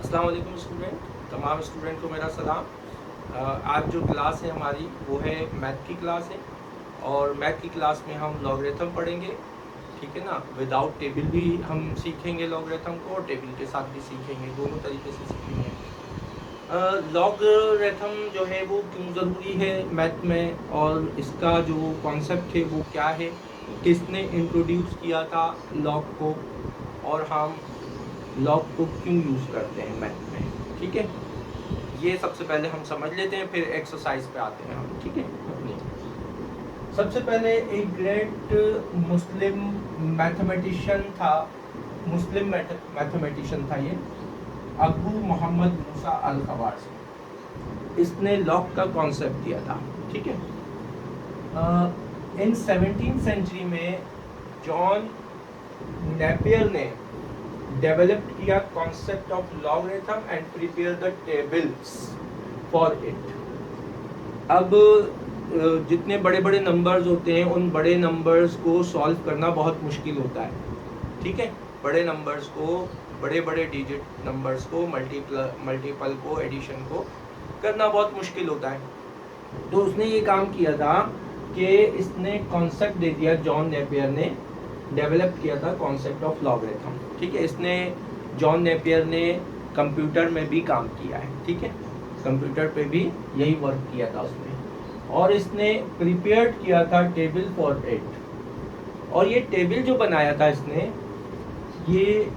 अस्सलाम वालेकुम स्टूडेंट, तमाम स्टूडेंट को मेरा सलाम। आज जो क्लास है हमारी वो है मैथ की क्लास है और मैथ की क्लास में हम लॉगरिथम पढ़ेंगे, ठीक है ना। विदाउट टेबल भी हम सीखेंगे लॉगरिथम को और टेबल के साथ भी सीखेंगे, दोनों तरीके से सीखेंगे। लॉगरिथम जो है वो क्यों ज़रूरी है मैथ में और इसका जो कॉन्सेप्ट है वो क्या है, किसने इंट्रोड्यूस किया था लॉग को और हम लॉग को क्यों यूज़ करते हैं मैथ में, ठीक है। ये सबसे पहले हम समझ लेते हैं, फिर एक्सरसाइज पे आते हैं हम, ठीक है। अपनी सबसे पहले एक ग्रेट मुस्लिम मैथमेटिशियन था, मुस्लिम मैथमेटिशियन था ये, अबू मोहम्मद मूसा अल खवारिज़मी। इसने लॉग का कॉन्सेप्ट दिया था, ठीक है। इन 17th सेंचुरी में जॉन नेपियर ने डेवलप किया concept of logarithm and prepare the tables for it. अब जितने बड़े बड़े नंबर्स होते हैं उन बड़े नंबर्स को सॉल्व करना बहुत मुश्किल होता है, ठीक है। बड़े नंबर्स को, बड़े बड़े डिजिट नंबर्स को, मल्टीपल को, एडिशन को करना बहुत मुश्किल होता है। तो उसने ये काम किया था कि इसने कॉन्सेप्ट दे दिया, जॉन नेपियर ने डेवलप किया था कॉन्सेप्ट ऑफ लॉगरिथम, ठीक है। इसने जॉन नेपियर ने कंप्यूटर में भी काम किया है, ठीक है। कंप्यूटर पे भी यही वर्क किया था उसने, और इसने प्रिपेयर्ड किया था टेबल फॉर इट। और ये टेबल जो बनाया था इसने, ये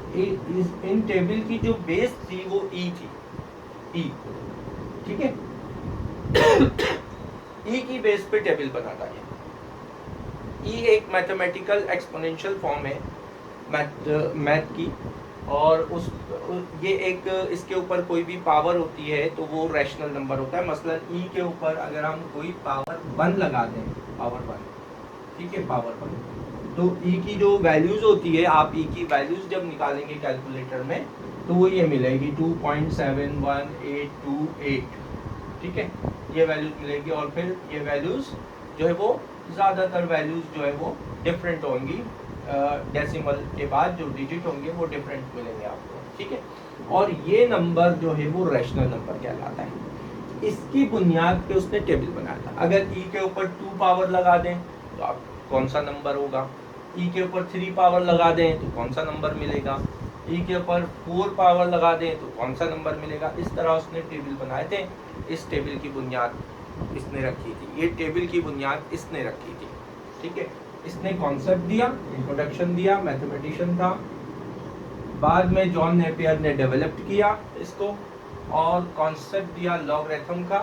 इन टेबल की जो बेस थी वो ई थी, ई, ठीक है। ई की बेस पे टेबल बना था ये। ई एक मैथमेटिकल एक्सपोनेंशियल फॉर्म है मैथ की, और ये एक, इसके ऊपर कोई भी पावर होती है तो वो रैशनल नंबर होता है। मसलन ई के ऊपर अगर हम कोई पावर 1 लगा दें, पावर 1, ठीक है, पावर 1, तो ई की जो वैल्यूज होती है, आप ई की वैल्यूज जब निकालेंगे कैलकुलेटर में तो वो ये मिलेगी 2.71828, ठीक है, ये वैल्यूज मिलेगी। और फिर ये वैल्यूज जो है वो ज़्यादातर वैल्यूज जो है वो डिफरेंट होंगी, डेसिमल के बाद जो डिजिट होंगे वो डिफरेंट मिलेंगे आपको, ठीक है। और ये नंबर जो है वो रैशनल नंबर कहलाता है। इसकी बुनियाद पे उसने टेबल बनाया था। अगर ई के ऊपर 2 पावर लगा दें तो आप कौन सा नंबर होगा, ई के ऊपर 3 पावर लगा दें तो कौन सा नंबर मिलेगा, ई के ऊपर 4 पावर लगा दें तो कौन सा नंबर मिलेगा। इस तरह उसने टेबल बनाए थे। इस टेबल की बुनियाद इसने रखी थी, ये टेबल की बुनियाद इसने रखी थी, ठीक है। इसने कॉन्सेप्ट दिया, इंट्रोडक्शन दिया, मैथमेटिशियन था। बाद में जॉन नेपियर ने डेवलप किया इसको और कॉन्सेप्ट दिया लॉगरिथम का,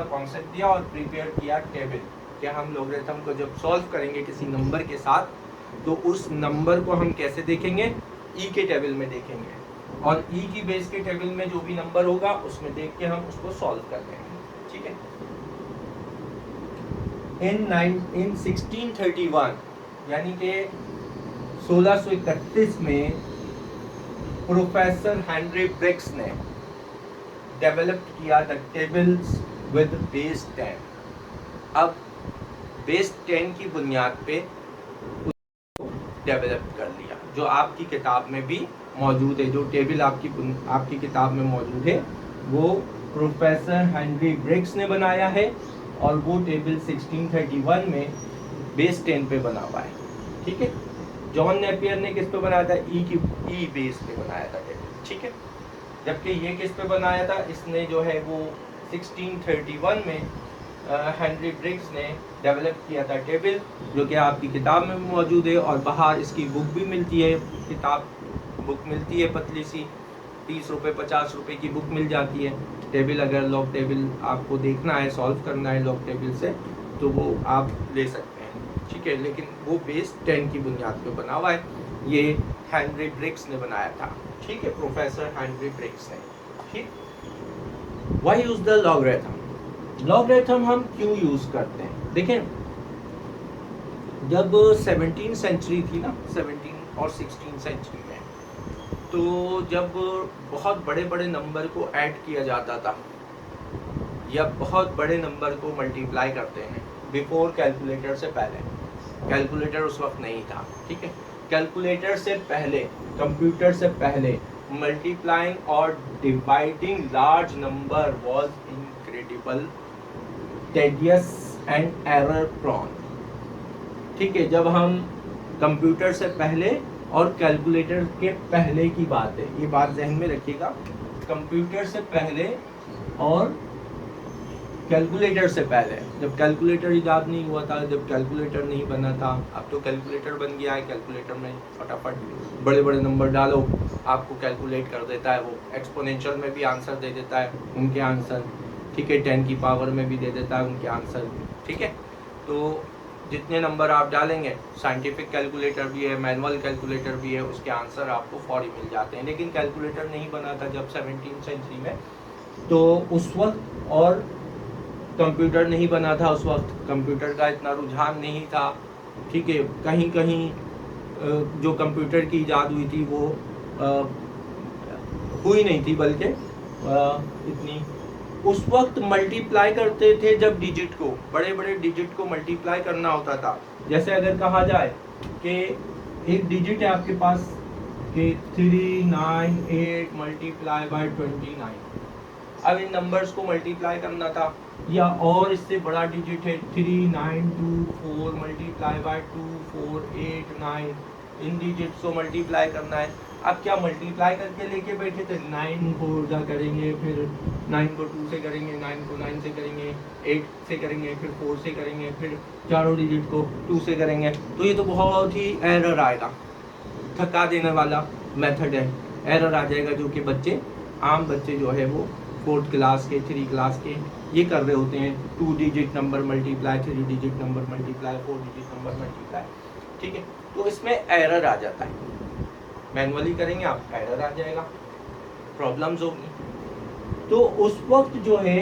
कॉन्सेप्ट दिया और प्रिपेयर किया टेबल कि हम लॉगरिथम को जब सॉल्व करेंगे किसी नंबर के साथ तो उस नंबर को हम कैसे देखेंगे, ई के टेबल में देखेंगे, और ई की बेस के टेबल में जो भी नंबर होगा उसमें देख के हम उसको सॉल्व कर लेंगे, ठीक है। इन 1631 यानी कि 1631 में प्रोफेसर हेनरी ब्रिग्स ने डेवलप किया द टेबल्स विद बेस 10। अब बेस 10 की बुनियाद पे डेवलप कर लिया, जो आपकी किताब में भी मौजूद है। जो टेबल आपकी किताब में मौजूद है वो प्रोफेसर हेनरी ब्रिग्स ने बनाया है, और वो टेबल 1631 में बेस 10 पे बना हुआ है, ठीक है। जॉन नेपियर ने किस पे बनाया था, ई बेस पे बनाया था टेबल, ठीक है। जबकि ये किस पे बनाया था, इसने जो है वो 1631 में हेनरी ब्रिग्स ने डेवलप किया था टेबल, जो कि आपकी किताब में मौजूद है। और बाहर इसकी बुक भी मिलती है, किताब बुक मिलती है पतली सी, 30 रुपये 50 रुपये की बुक मिल जाती है। टेबल अगर लॉग टेबल आपको देखना है, सॉल्व करना है लॉग टेबल से, तो वो आप ले सकते हैं, ठीक है। लेकिन वो बेस 10 की बुनियाद पे बना हुआ है, ये हेनरी ब्रिग्स ने बनाया था, ठीक है, प्रोफेसर हेनरी ब्रिग्स ने, ठीक। Why use the logarithm, logarithm हम क्यों यूज करते हैं। देखें, जब 17th सेंचुरी थी ना, 17 और 16 सेंचुरी में, तो जब बहुत बड़े बड़े नंबर को ऐड किया जाता था या बहुत बड़े नंबर को मल्टीप्लाई करते हैं, बिफोर कैलकुलेटर से पहले, कैलकुलेटर उस वक्त नहीं था, ठीक है। कैलकुलेटर से पहले, कंप्यूटर से पहले multiplying or dividing large number was incredible, tedious and error prone. ठीक है, जब हम कंप्यूटर से पहले और कैलकुलेटर के पहले की बात है, ये बात ध्यान में रखिएगा। कंप्यूटर से पहले और कैलकुलेटर से पहले, जब कैलकुलेटर इजाद नहीं हुआ था, जब कैलकुलेटर नहीं बना था, अब तो कैलकुलेटर बन गया है। कैलकुलेटर में फटाफट बड़े बड़े नंबर डालो, आपको कैलकुलेट कर देता है। वो एक्सपोनेंशियल में भी आंसर दे देता है उनके आंसर, ठीक है, 10 की पावर में भी दे देता है उनके आंसर, ठीक है। तो जितने नंबर आप डालेंगे, साइंटिफिक कैलकुलेटर भी है, मैनुअल कैलकुलेटर भी है, उसके आंसर आपको फौरी मिल जाते हैं। लेकिन कैलकुलेटर नहीं बना था जब 17वीं सेंचुरी में, तो उस वक्त, और कंप्यूटर नहीं बना था उस वक्त, कंप्यूटर का इतना रुझान नहीं था, ठीक है। कहीं कहीं जो कंप्यूटर की इजाद हुई थी वो हुई नहीं थी, बल्कि इतनी उस वक्त मल्टीप्लाई करते थे जब डिजिट को, बड़े बड़े डिजिट को मल्टीप्लाई करना होता था। जैसे अगर कहा जाए कि एक डिजिट है आपके पास कि 398 मल्टीप्लाई बाय 29, अब इन नंबर्स को मल्टीप्लाई करना था। या और इससे बड़ा डिजिट है 3924 मल्टीप्लाई बाय 2489, इन डिजिट्स को मल्टीप्लाई करना है। अब क्या मल्टीप्लाई करके लेके बैठे थे, 9 को उधर करेंगे, फिर 9 को 2 से करेंगे, 9 को 9 से करेंगे, 8 से करेंगे, फिर 4 से करेंगे, फिर चारों डिजिट को 2 से करेंगे। तो ये तो बहुत ही एरर आएगा, थका देने वाला मेथड है, एरर आ जाएगा। जो कि बच्चे, आम बच्चे जो है वो 4th क्लास के, 3 क्लास के ये कर रहे होते हैं, 2 digit number multiply, 3 digit number multiply, 4 digit number multiply, ठीक है। तो इसमें एरर आ जाता है, मैनुअली करेंगे आप, एरर आ जाएगा, प्रॉब्लम्स होगी। तो उस वक्त जो है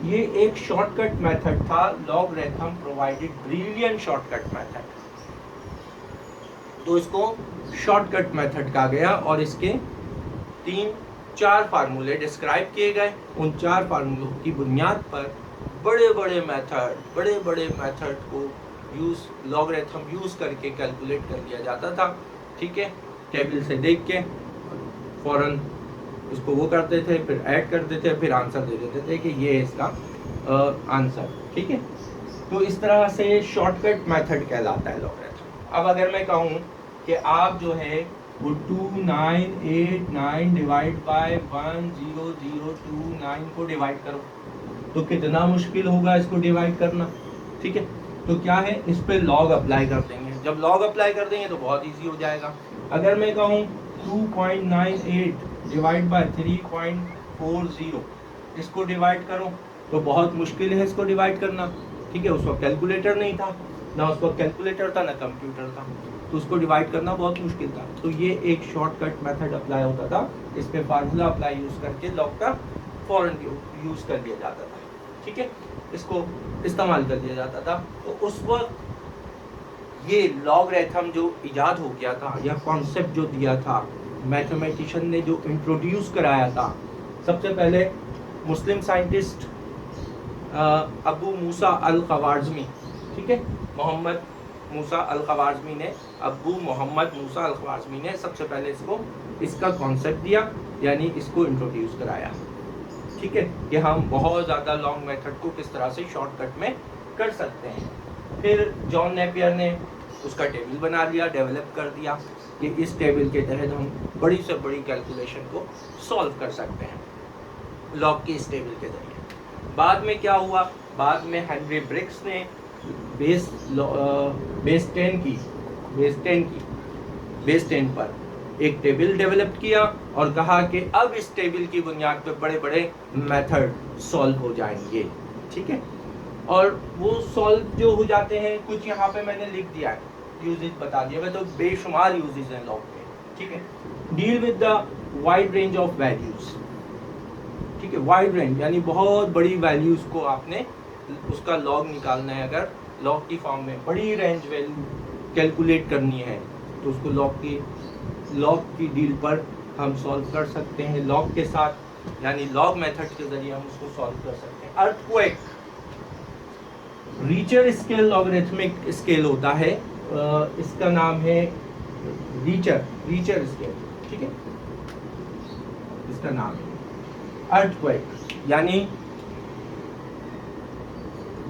ये एक शॉर्टकट मेथड था, logarithm provided brilliant shortcut method. तो इसको शॉर्टकट मेथड कहा गया और इसके 3-4 फार्मूले डिस्क्राइब किए गए। उन 4 फार्मूलों की बुनियाद पर बड़े बड़े मेथड को लॉगरिथम यूज करके कैलकुलेट कर लिया जाता था, ठीक है। टेबल से देख के फौरन इसको वो करते थे, फिर ऐड करते थे, फिर आंसर दे देते थे कि ये इसका आंसर, ठीक है। तो इस तरह से शॉर्टकट मेथड कहलाता है लॉगरिथम। अब अगर मैं कहूँ कि आप जो है वो 2989 डिवाइड बाय 10029 को डिवाइड करो, तो कितना मुश्किल होगा इसको डिवाइड करना, ठीक है। तो क्या है, इस पे लॉग अप्लाई कर देंगे। जब लॉग अप्लाई कर देंगे तो बहुत इजी हो जाएगा। अगर मैं कहूँ 2.98 डिवाइड बाय 3.40 इसको डिवाइड करो, तो बहुत मुश्किल है इसको डिवाइड करना, ठीक है। उस वक्त कैलकुलेटर नहीं था, ना उस वक्त कैलकुलेटर था, ना कंप्यूटर था, तो उसको डिवाइड करना बहुत मुश्किल था। तो ये एक शॉर्टकट मेथड अप्लाई होता था, इस पे फार्मूला अप्लाई यूज करके लॉग का फौरन यूज कर लिया जाता था, ठीक है, इसको इस्तेमाल कर लिया जाता था। तो उस वक्त ये लॉगरिथम जो इजाद हो गया था, या कॉन्सेप्ट जो दिया था मैथमेटिशियन ने, जो इंट्रोड्यूस कराया था, सबसे पहले मुस्लिम साइंटिस्ट अबू मूसा अल ख़वारिज़मी, ठीक है, मोहम्मद मूसा अल ख़वारिज़मी ने, अबू मोहम्मद मूसा अल ख़वारिज़मी ने सबसे पहले इसका कॉन्सेप्ट दिया, यानी इसको इंट्रोड्यूस कराया, ठीक है, कि हम बहुत ज़्यादा लॉन्ग मेथड को किस तरह से शॉर्टकट में कर सकते हैं। फिर जॉन नेपियर ने उसका टेबल बना लिया, डेवलप कर दिया कि इस टेबल के तहत हम बड़ी से बड़ी कैलकुलेशन को सॉल्व कर सकते हैं लॉग के इस टेबल के जरिए। बाद में क्या हुआ, बाद में हेनरी ब्रिग्स ने बेस 10 पर एक टेबल डेवलप किया और कहा कि अब इस टेबल की बुनियाद पर बड़े बड़े मेथड सॉल्व हो जाएंगे, ठीक है। और वो सॉल्व जो हो जाते हैं, कुछ यहाँ पे मैंने लिख दिया है, यूजेज बता दिया, मैं तो बेशुमार यूजेज हैं लॉग के, ठीक है। Deal with the wide range of values, ठीक है, वाइड रेंज यानी बहुत बड़ी वैल्यूज को आपने उसका लॉग निकालना है। अगर लॉग की फॉर्म में बड़ी रेंज वैल्यू कैलकुलेट करनी है तो उसको लॉग की डील पर हम सॉल्व कर सकते हैं लॉग के साथ, यानी लॉग मेथड के जरिए हम उसको सॉल्व कर सकते हैं। Earthquake richer scale logarithmic scale होता है, इसका नाम है रीचर स्केल, ठीक है। इसका नाम है अर्थक्वेक। यानी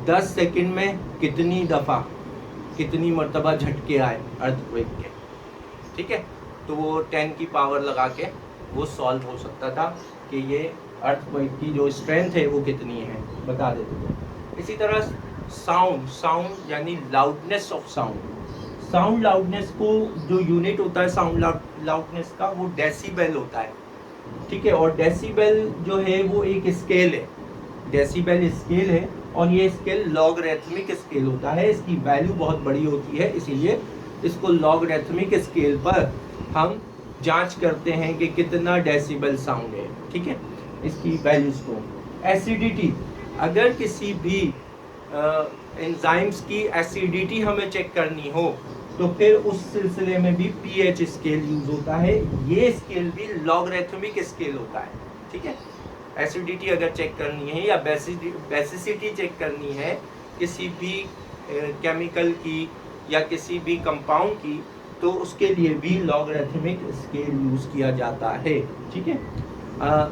10 सेकंड में कितनी दफ़ा कितनी मर्तबा झटके आए अर्थक्वेक के, ठीक है। तो वो 10 की पावर लगा के वो सॉल्व हो सकता था कि ये अर्थक्वेक की जो स्ट्रेंथ है वो कितनी है, बता देते थे। इसी तरह साउंड यानी लाउडनेस ऑफ साउंड लाउडनेस को जो यूनिट होता है साउंड लाउडनेस का वो डेसिबल होता है, ठीक है। और डेसिबल जो है वो एक स्केल है, डेसिबल स्केल है और ये स्केल लॉगरिथमिक स्केल होता है। इसकी वैल्यू बहुत बड़ी होती है, इसीलिए इसको लॉगरिथमिक स्केल पर हम जांच करते हैं कि कितना डेसिबल साउंड है, ठीक है, इसकी वैल्यूज को। एसिडिटी, अगर किसी भी एंजाइम्स की एसिडिटी हमें चेक करनी हो तो फिर उस सिलसिले में भी पीएच स्केल यूज होता है। ये स्केल भी लॉगरिथमिक स्केल होता है, ठीक है। एसिडिटी अगर चेक करनी है या बेसिसिटी चेक करनी है किसी भी केमिकल की या किसी भी कंपाउंड की, तो उसके लिए भी लॉगरिथमिक स्केल यूज किया जाता है, ठीक है।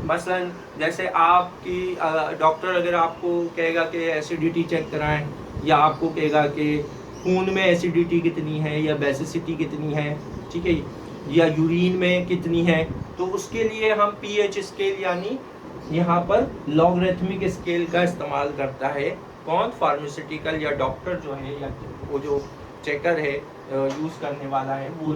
मसलन जैसे आपकी डॉक्टर अगर आपको कहेगा कि एसिडिटी चेक कराएं, या आपको कहेगा कि खून में एसिडिटी कितनी है या बेसिसिटी कितनी है, ठीक है, या यूरिन में कितनी है, तो उसके लिए हम पीएच स्केल यानी यहाँ पर लॉगरिथमिक स्केल का इस्तेमाल करता है। कौन? फार्मास्यूटिकल या डॉक्टर जो है या वो जो चेकर है यूज़ करने वाला है, वो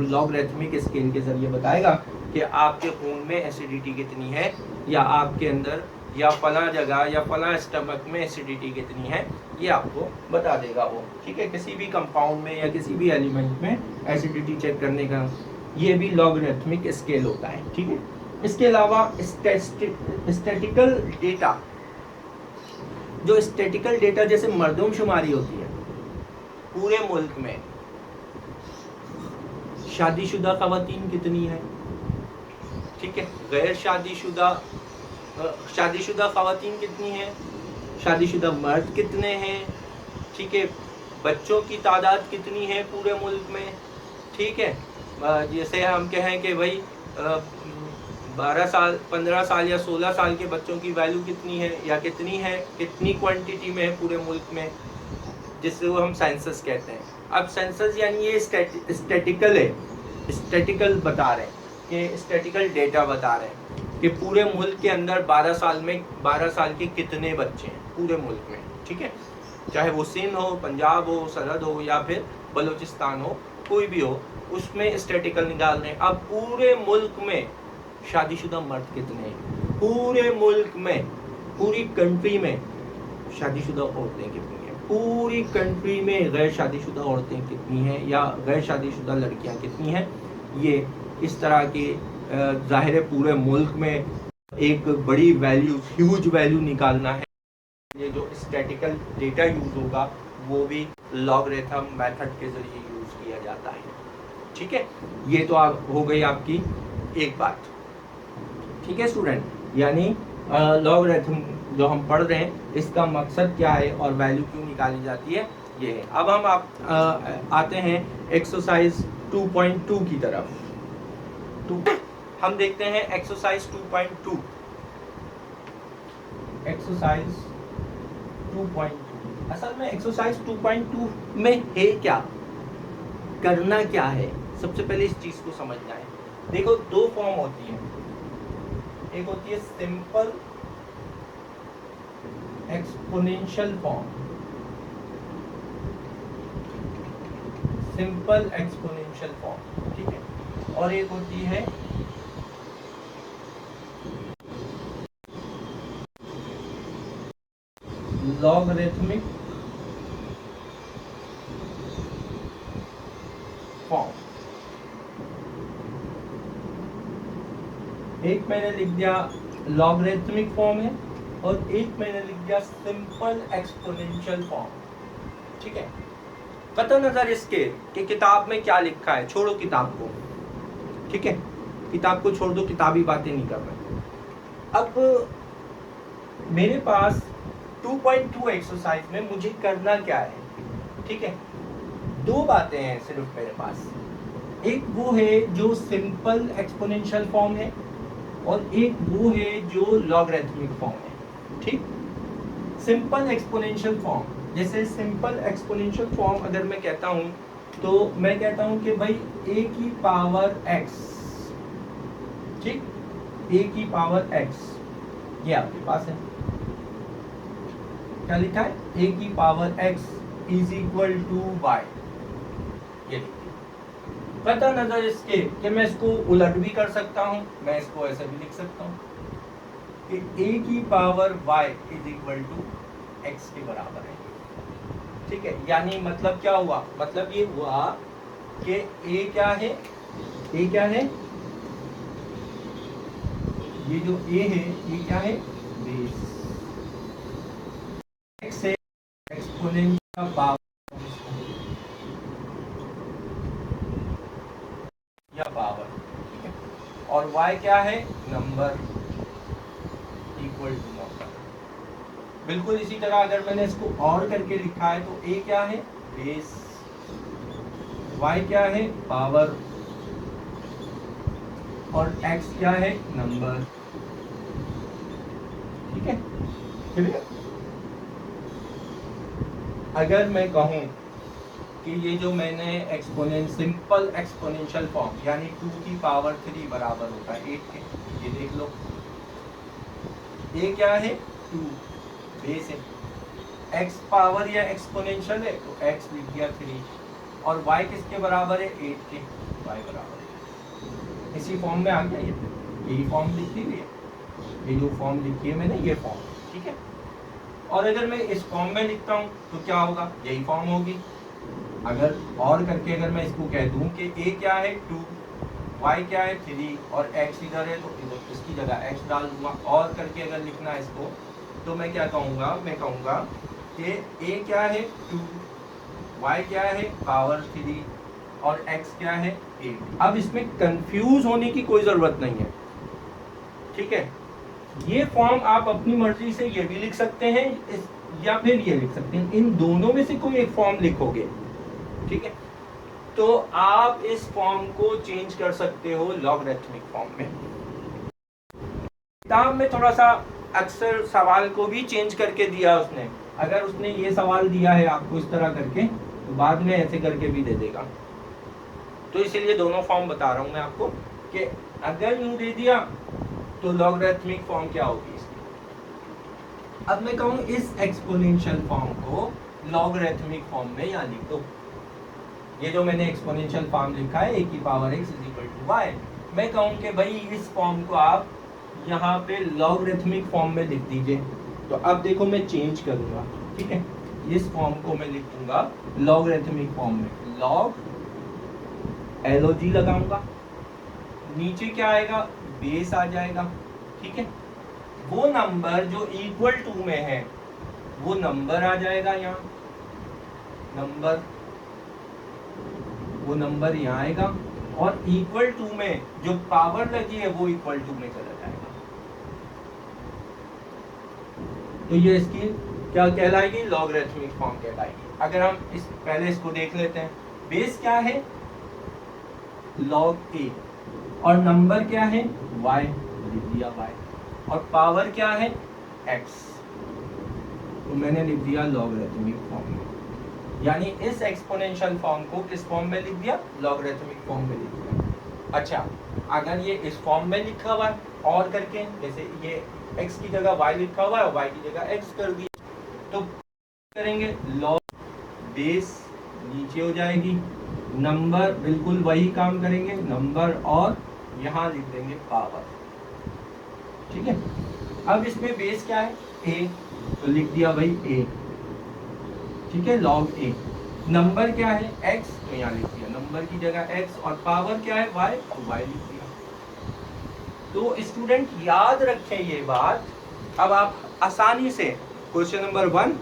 लॉगरिथमिक स्केल के ज़रिए बताएगा कि आपके खून में एसिडिटी कितनी है, या आपके अंदर या फला जगह या फला स्टमक में एसिडिटी कितनी है, ये आपको बता देगा वो, ठीक है। किसी भी कंपाउंड में या किसी भी एलिमेंट में एसिडिटी चेक करने का ये भी लॉगरिथमिक स्केल होता है, ठीक है। इसके अलावा स्टैटिकल डेटा, जो स्टैटिकल डेटा जैसे मर्दमशुमारी होती है पूरे मुल्क में, शादीशुदा खवातीन कितनी है, ठीक है, गैर शादीशुदा खवातीन कितनी है, शादीशुदा मर्द कितने हैं, ठीक है, बच्चों की तादाद कितनी है पूरे मुल्क में, ठीक है। जैसे हम कहें कि भाई 12 साल 15 साल या 16 साल के बच्चों की वैल्यू कितनी है या कितनी क्वांटिटी में है पूरे मुल्क में, जिससे वो हम सेंसस कहते हैं। अब सेंसस यानी ये स्टैटिकल है, स्टैटिकल बता रहे हैं कि स्टैटिकल डेटा बता रहे हैं कि पूरे मुल्क के अंदर 12 साल के कितने बच्चे हैं पूरे मुल्क में, ठीक है, चाहे वो सिंध हो, पंजाब हो, सरहद हो या फिर बलूचिस्तान हो, कोई भी हो, उसमें स्टैटिकल निकाल रहे हैं। अब पूरे मुल्क में शादीशुदा मर्द कितने हैं, पूरे मुल्क में, पूरी कंट्री में शादीशुदा औरतें कितनी हैं, पूरी कंट्री में गैर शादीशुदा औरतें कितनी हैं या गैर शादीशुदा लड़कियां कितनी हैं, ये इस तरह के ज़ाहिर है पूरे मुल्क में एक बड़ी वैल्यू, ह्यूज वैल्यू निकालना है। ये जो स्टैटिकल डेटा यूज़ होगा वो भी लॉगरिथम मेथड के ज़रिए यूज़ किया जाता है, ठीक है। ये तो आप हो गई आपकी एक बात, ठीक है स्टूडेंट। यानी लॉगरिथम जो हम पढ़ रहे हैं इसका मकसद क्या है और वैल्यू क्यों निकाली जाती है, ये है। अब हम आते हैं एक्सरसाइज 2.2 की तरफ। हम देखते हैं एक्सरसाइज 2.2। एक्सरसाइज 2.2 असल में एक्सरसाइज 2.2 में है क्या, करना क्या है, सबसे पहले इस चीज को समझना है। देखो, दो फॉर्म होती है, एक होती है simple exponential form, simple exponential form, ठीक है, और एक होती है लॉगरिथमिक फॉर्म। एक मैंने लिख दिया लॉगरिथमिक फॉर्म है और एक मैंने लिख दिया सिंपल एक्सपोनेंशियल फॉर्म, ठीक है। कतई नजर इसके कि किताब में क्या लिखा है, छोड़ो किताब को, ठीक है, किताब को छोड़ दो, किताबी बातें नहीं कर रहे। अब मेरे पास 2.2 एक्सरसाइज में मुझे करना क्या है, ठीक है। दो बातें हैं सिर्फ मेरे पास, एक वो है जो सिंपल एक्सपोनेंशियल फॉर्म है और एक वो है जो लॉगरिथमिक फॉर्म है, ठीक। सिंपल एक्सपोनेंशियल फॉर्म, जैसे सिंपल एक्सपोनेंशियल फॉर्म अगर मैं कहता हूं तो मैं कहता हूं कि भाई a की पावर x, ठीक, a की पावर x, ये आपके पास है, क्या लिखा है, a की power x is equal to y, ये लिखिए। पता नजर इसके कि मैं इसको उलट भी कर सकता हूं, मैं इसको ऐसे भी लिख सकता हूं कि a की power y is equal to x के बराबर है, ठीक है। यानी मतलब क्या हुआ, मतलब ये हुआ कि a क्या है, a क्या है, ये जो a है ये क्या है, बेस, x है एक्सपोनेंट का पावर या पावर, ठीक है, और y क्या है, नंबर इक्वल टू नंबर। बिल्कुल इसी तरह अगर मैंने इसको और करके लिखा है तो a क्या है, बेस, y क्या है, पावर, और x क्या है, नंबर, ठीक है। ठीक है, अगर मैं कहूं कि ये जो मैंने एक्सपोनेंट सिंपल एक्सपोनेंशियल फॉर्म यानी 2 की पावर 3 बराबर होता है 8 के, ये देख लो, a क्या है, 2, बेस है, x पावर या एक्सपोनेंशियल है तो x लिख दिया 3, और y किसके बराबर है, 8 के, y बराबर है, इसी फॉर्म में आ गया ये, यही फॉर्म लिखी हुई है, ये जो फॉर्म लिखी है मैंने ये फॉर्म, ठीक है। और अगर मैं इस फॉर्म में लिखता हूँ तो क्या होगा, यही फॉर्म होगी। अगर और करके अगर मैं इसको कह दूं कि a क्या है 2, y क्या है 3 और x इधर है तो इधर इसकी जगह x डाल दूंगा, और करके अगर लिखना है इसको तो मैं क्या कहूँगा, मैं कहूँगा कि a क्या है 2, y क्या है पावर 3 और x क्या है 8। अब इसमें कंफ्यूज होने की कोई ज़रूरत नहीं है, ठीक है। ये फॉर्म आप अपनी मर्जी से ये भी लिख सकते हैं या फिर ये लिख सकते हैं, इन दोनों में से कोई एक फॉर्म लिखोगे, ठीक है, तो आप इस फॉर्म को चेंज कर सकते हो लॉगरिथमिक फॉर्म में। किताब में थोड़ा सा अक्सर सवाल को भी चेंज करके दिया उसने, अगर उसने ये सवाल दिया है आपको इस तरह करके तो बाद में ऐसे करके भी दे देगा, तो इसीलिए दोनों फॉर्म बता रहा हूं मैं आपको कि अगर यूं दे दिया तो लॉगरिथमिक फॉर्म क्या होगी इसकी। अब मैं कहूं इस एक्सपोनेंशियल फॉर्म को लॉगरिथमिक फॉर्म में या लिख दो, ये जो मैंने एक्सपोनेंशियल फॉर्म लिखा है a की power x is equal to y, मैं कहूं कि भाई इस फॉर्म को आप यहाँ पे लॉगरिथमिक फॉर्म में लिख दीजिए। तो अब देखो मैं चेंज करूंगा, ठीक है, इस फॉर्म को मैं लिख दूंगा लॉगरिथमिक फॉर्म में, लॉग LOG लगाऊंगा, नीचे क्या आएगा, बेस आ जाएगा, ठीक है, वो नंबर जो इक्वल टू में है वो नंबर आ जाएगा, यहाँ नंबर, वो नंबर यहाँ आएगा, और इक्वल टू में जो पावर लगी है वो इक्वल टू में चला जाएगा। तो ये इसकी क्या कहलाएगी, लॉगरिथमिक फॉर्म कहलाएगी। अगर हम इस पहले इसको देख लेते हैं, बेस क्या है, log a, और नंबर क्या है, y, लिख दिया y, और पावर क्या है, x, तो मैंने लिख दिया लॉगरिथमिक फॉर्म में। यानी इस एक्सपोनेंशियल फॉर्म को किस फॉर्म में लिख दिया, लॉगरिथमिक फॉर्म में लिख दिया। अच्छा, अगर ये इस फॉर्म में लिखा हुआ है और करके, जैसे ये x की जगह y लिखा हुआ है और y की जगह x कर दिया, तो करेंगे लॉग बेस नीचे हो जाएगी, नंबर बिल्कुल वही काम करेंगे, नंबर, और यहाँ लिख देंगे पावर, ठीक है। अब इसमें बेस क्या है, a, तो लिख दिया भाई a, ठीक है, log a, नंबर क्या है x, तो यहाँ लिख दिया नंबर की जगह x, और पावर क्या है y, तो y लिख दिया। तो स्टूडेंट याद रखें ये बात, अब आप आसानी से क्वेश्चन नंबर 1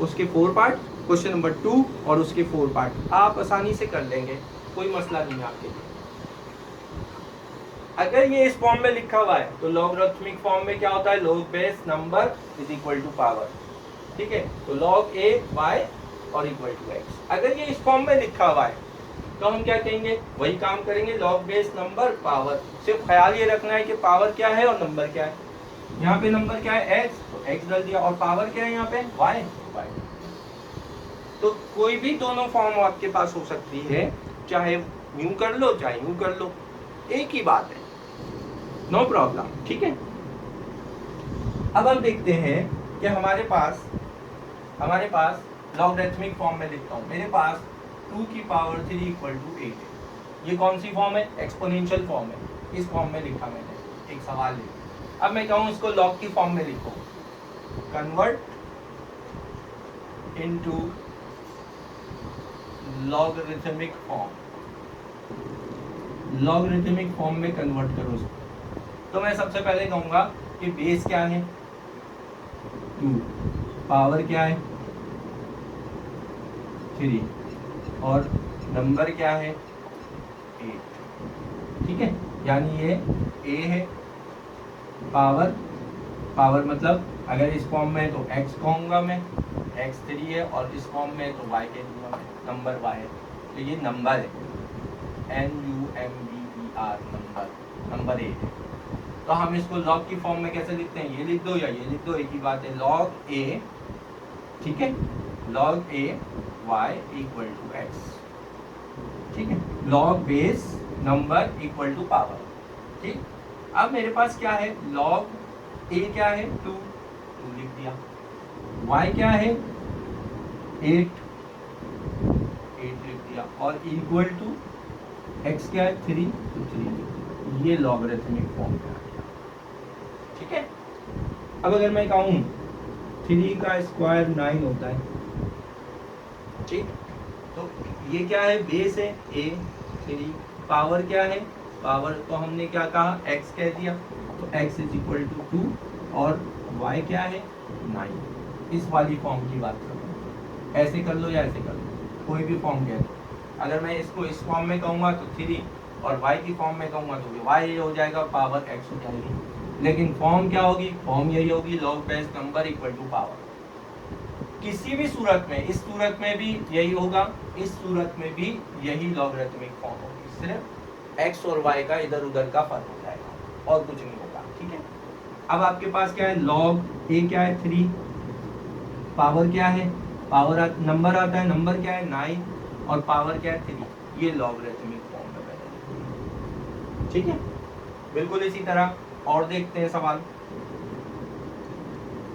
उसके 4 पार्ट, क्वेश्चन नंबर 2 और उसके 4 पार्ट आप आसानी से कर लेंगे, कोई मसला नहीं है आपके लिए। अगर ये इस फॉर्म में लिखा हुआ है तो लॉगरिथमिक फॉर्म में क्या होता है, log base number is equal to power, ठीक है, तो log a y और इक्वल टू x। अगर ये इस फॉर्म में लिखा हुआ है तो हम क्या कहेंगे, वही काम करेंगे, लॉग बेस नंबर पावर। सिर्फ ख्याल ये रखना है कि पावर क्या है और नंबर क्या है। यहाँ पे नंबर क्या है x, तो x डाल दिया, और पावर क्या है यहाँ पे y, y। तो कोई भी दोनों फॉर्म आपके पास हो सकती है, चाहे यूं कर लो चाहे यूं कर लो, एक ही बात है, नो प्रॉब्लम, ठीक है। अब हम देखते हैं कि हमारे पास लॉगरिथमिक फॉर्म में लिखता हूं, मेरे पास 2 की पावर 3 इक्वल टू 8 है। ये कौन सी फॉर्म है, एक्सपोनेंशियल फॉर्म है। इस फॉर्म में लिखा मैंने, एक सवाल लिखा। अब मैं कहूँ इसको लॉग की फॉर्म में लिखो, convert into logarithmic form, logarithmic form में कन्वर्ट करो उसको। तो मैं सबसे पहले कहूंगा कि बेस क्या है 2, पावर क्या है 3 और नंबर क्या है 8, ठीक है। यानी ये a है, पावर मतलब अगर इस फॉर्म में है तो x कहूंगा मैं, x 3 है, और इस फॉर्म में है तो y कह दूंगा मैं, नंबर y है। तो ये नंबर है, NUMBER, नंबर 8 है। तो हम इसको लॉग की फॉर्म में कैसे लिखते हैं, ये लिख दो या ये लिख दो, एक ही बात है, log a, ठीक है, log a y equal to x, ठीक है, log base number equal to power, ठीक। अब मेरे पास क्या है, log a क्या है 2 लिख दिया, y क्या है 8 लिख दिया, और इक्वल टू x क्या है 3 तो 3। ये लॉगरिथमिक फॉर्म में आ गया, ठीक है। अब अगर मैं कहूँ 3 का स्क्वायर 9 होता है, ठीक, तो ये क्या है, बेस है a 3, पावर क्या है, पावर तो हमने क्या कहा x कह दिया, तो x इज इक्वल टू 2 और y क्या है 9। इस वाली फॉर्म की बात करूँ, ऐसे कर लो या ऐसे कर लो, कोई भी फॉर्म कह दो। अगर मैं इसको इस फॉर्म में कहूँगा तो 3, और y की फॉर्म में कहूँगा तो y हो जाएगा, पावर x हो जाएगी। लेकिन फॉर्म क्या होगी, फॉर्म यही होगी, log base number equal to power. किसी भी सूरत में, इस सूरत में भी यही होगा, इस सूरत में भी यही लॉगरिथमिक फॉर्म होगी, सिर्फ x और y का इधर उधर का फर्क हो जाएगा और कुछ नहीं होगा, ठीक है। अब आपके पास क्या है, log a क्या है 3, पावर क्या है, पावर नंबर आता है, नंबर क्या है 9, और पावर क्या है 3। ये लॉगरिथमिक फॉर्म में मैंने, ठीक है। बिल्कुल इसी तरह और देखते हैं सवाल,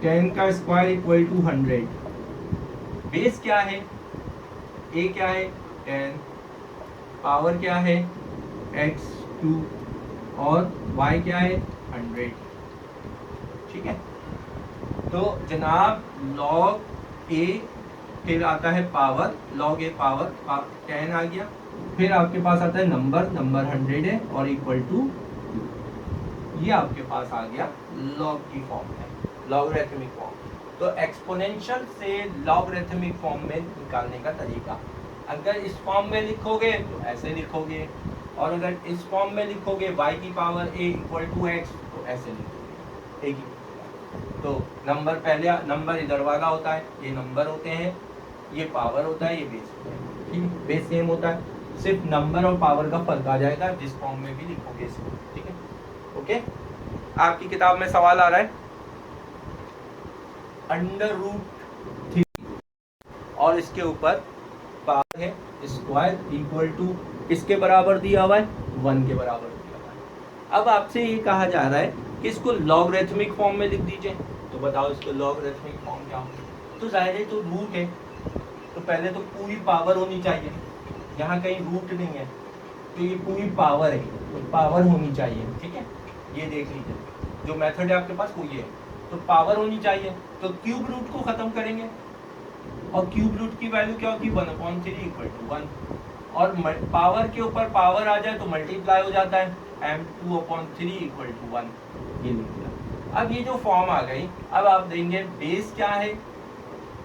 10 का स्क्वायर इक्वल टू 100, बेस क्या है, a क्या है 10, पावर क्या है x 2 और y क्या है 100, ठीक है। तो जनाब log a, फिर आता है पावर, log a पावर 10 आ गया, फिर आपके पास आता है नंबर 100 है और इक्वल टू 2। ये आपके पास आ गया log की फॉर्म में, लॉगरिथमिक फॉर्म। तो एक्सपोनेंशियल से लॉगरिथमिक फॉर्म में निकालने का तरीका, अगर इस फॉर्म में लिखोगे तो ऐसे लिखोगे, और अगर इस फॉर्म में लिखोगे y की power a equal to x तो ऐसे लिखोगे, एक ही। तो नंबर पहले, नंबर इधर वाला होता है, ये नंबर होते हैं, ये पावर होता है, ये बेस होता है, ठीक, बेस सेम होता है, सिर्फ नंबर और पावर का फर्क आ जाएगा जिस फॉर्म में भी लिखोगे इसको, ठीक है। ओके, आपकी किताब में सवाल आ रहा है, √3 और इसके ऊपर पावर है स्क्वायर इक्वल टू किसके बराबर दिया हुआ है, 1 के बराबर दिया हुआ है। अब आपसे ये कहा जा रहा है कि इसको लॉगरिथमिक फॉर्म में लिख दीजिए, तो बताओ इसको लॉगरिथमिक फॉर्म क्या होगा। तो जाहिर है, तो रूट है, तो पहले तो पूरी पावर होनी चाहिए, यहाँ कहीं रूट नहीं है, तो ये पूरी पावर है, तो पावर होनी चाहिए, ठीक है। ये देख लीजिए, जो मेथड है आपके पास वो ये है, तो पावर होनी चाहिए, तो क्यूब रूट को खत्म करेंगे, और क्यूब रूट की वैल्यू क्या होती है 1/3 इक्वल टू 1, और पावर के ऊपर पावर आ जाए तो मल्टीप्लाई हो जाता है, m2/3 इक्वल टू 1, ये लिख दिया। अब ये जो फॉर्म आ गई, अब आप देंगे बेस क्या है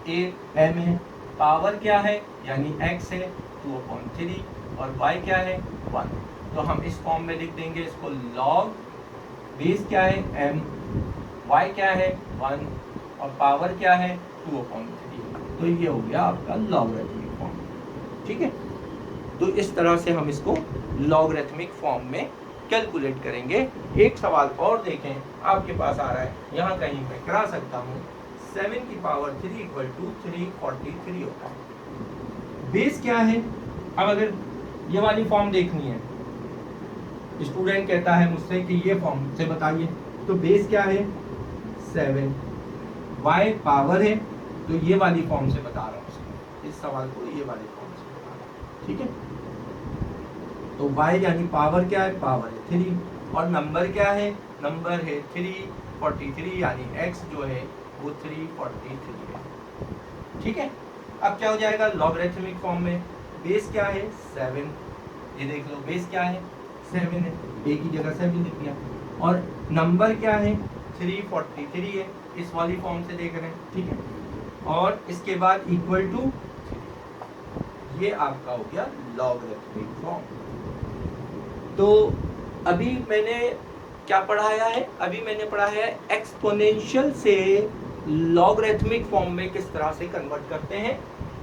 a m है, पावर क्या है यानी x है 2/3, और y क्या है 1, तो हम इस फॉर्म में लिख देंगे इसको, log बेस क्या है m, y क्या है 1 और पावर क्या है 2/3। तो ये हो गया आपका लॉगरिथमिक फॉर्म, ठीक है। तो इस तरह से हम इसको लॉगरिथमिक फॉर्म में कैलकुलेट करेंगे। एक सवाल और देखें, आपके पास आ रहा है, यहाँ कहीं मैं करा सकता हूँ 7 की पावर 3 इक्वल टू 343 होता है। बेस क्या है? अब अगर ये वाली फॉर्म देखनी है, स्टूडेंट कहता है मुझसे कि ये फॉर्म से बताइए, तो बेस क्या है? 7, y पावर है, तो ये वाली फॉर्म से बता रहा हूँ उसको, इस सवाल को ये वाली फॉर्म से बता रहा हूँ, ठीक है। तो y यानी पावर क्या है? पावर है 3, और नंबर क्या है? नंबर है 343, यानी x जो है वो 343 है, ठीक है। अब क्या हो जाएगा लॉगरिथमिक फॉर्म में? बेस क्या है? 7, ये देख लो बेस क्या है? 7 है, a की जगह 7 लिख दिया, और नंबर क्या है? 343 है, इस वाली फॉर्म से देख रहे हैं, ठीक है। और इसके बाद इक्वल टू, ये आपका हो गया लॉगरिथमिक फॉर्म। तो अभी मैंने क्या पढ़ाया है? अभी मैंने पढ़ाया है एक्सपोनेंशियल से लॉगरिथमिक फॉर्म में किस तरह से कन्वर्ट करते हैं,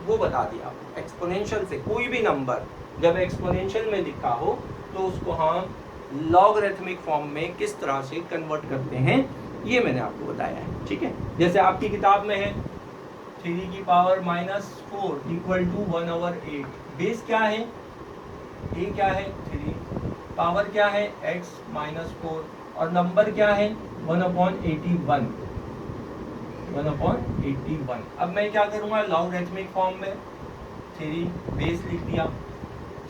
वो बता दिया। एक्सपोनेंशियल से कोई भी नंबर जब एक्सपोनेंशियल में लिखा हो तो उसको हम लॉगरिथमिक फॉर्म में किस तरह से कन्वर्ट करते हैं, ये मैंने आपको बताया है, ठीक है। जैसे आपकी किताब में है 3 की पावर -4 इक्वल टू 1/8। बेस क्या है? a क्या है? 3, पावर क्या है? x -4, और नंबर क्या है? 1/81, 1/81। अब मैं क्या करूंगा लॉगरिथमिक फॉर्म में? 3 बेस लिख दिया,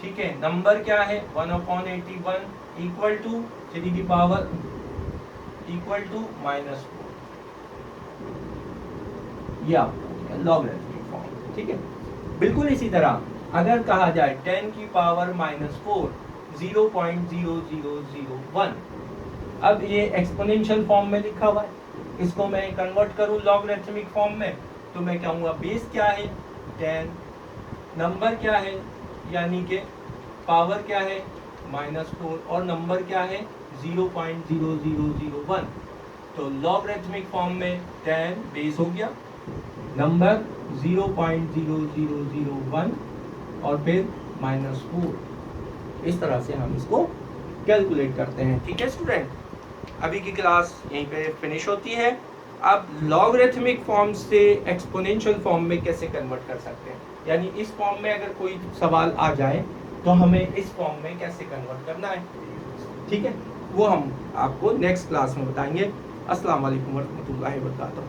ठीक है। नंबर क्या है? 1/81 इक्वल टू 3 की पावर इक्वल टू -4, ये आपको लॉगरिथमिक फॉर्म, ठीक है। बिल्कुल इसी तरह अगर कहा जाए 10 की पावर -4 0.0001, अब ये एक्सपोनेंशियल फॉर्म में लिखा हुआ है, इसको मैं कन्वर्ट करूं लॉगरिथमिक फॉर्म में, तो मैं कहूँगा बेस क्या है? 10, नंबर क्या है, यानी कि पावर क्या है? -4, और नंबर क्या है? 0.0001। तो लॉगरिथमिक फॉर्म में 10 बेस हो गया, नंबर 0.0001, और फिर -4। इस तरह से हम इसको कैलकुलेट करते हैं, ठीक है स्टूडेंट। अभी की क्लास यहीं पे फिनिश होती है। अब लॉगरिथमिक फॉर्म से एक्सपोनेंशियल फॉर्म में कैसे कन्वर्ट कर सकते हैं, यानी इस फॉर्म में अगर कोई सवाल आ जाए तो हमें इस फॉर्म में कैसे कन्वर्ट करना है, ठीक है, वो हम आपको नेक्स्ट क्लास में बताएंगे। अस्सलाम वालेकुम वरहमतुल्लाहि वबरकातुहू।